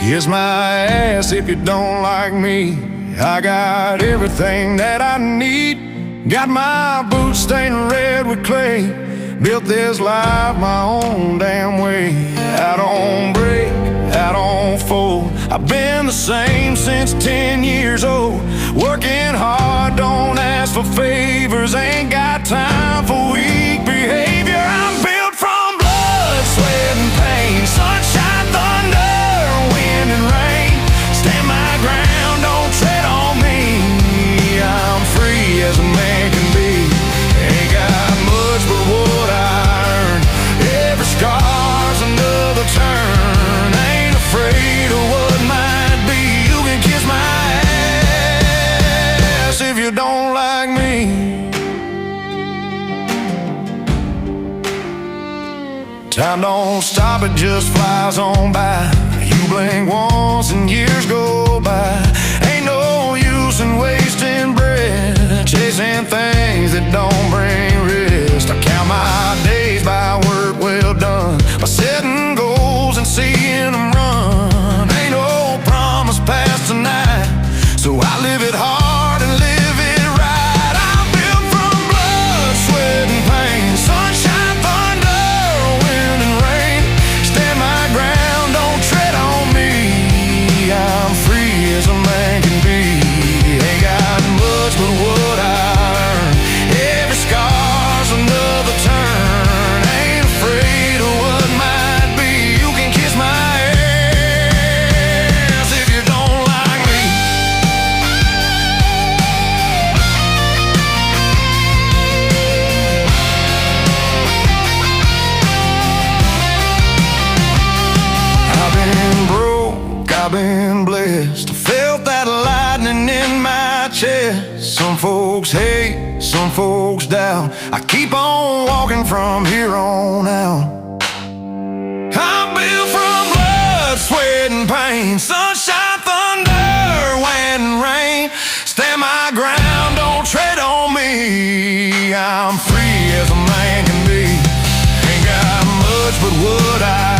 Kiss my ass if you don't like me. I got everything that I need. Got my boots stained red with clay. Built this life my own damn way. I don't break, I don't fold. I've been the same since 10 years old. Working hard, don't ask for favors. Ain't got time for weak behavior. I'm built from blood, sweat and pain. Sunshine, thunder, wind and rain. Stand my ground, don't tread on me. I'm free as a man can be. Ain't got much but what I earn. Every scar's another turn. Ain't afraid of what might be. You can kiss my ass if you don't like me. Time don't stop, it just flies on by. You blink once and years go by. Ain't no use in wasting breath, chasing things that don't bring rest. I count my days by work well done, by setting goals and seeing them run. Ain't no promise past tonight, so I live it hard and live it right. I'm built from blood, sweat and pain. Sunshine, thunder, wind and rain. Stand my ground, don't tread on me. I'm free as a man can be. Ain't got much but what I earn. Every scar's another turn. Ain't afraid of what might be. You can kiss my ass if you don't like me. I've been broke, I've been blessed. I felt that lightning in my chest. Some folks hate, some folks doubt. I keep on walking from here on out. I'm built from blood, sweat and pain. Sunshine, thunder, wind and rain. Stand my ground, don't tread on me. I'm free as a man can be. Ain't got much but what I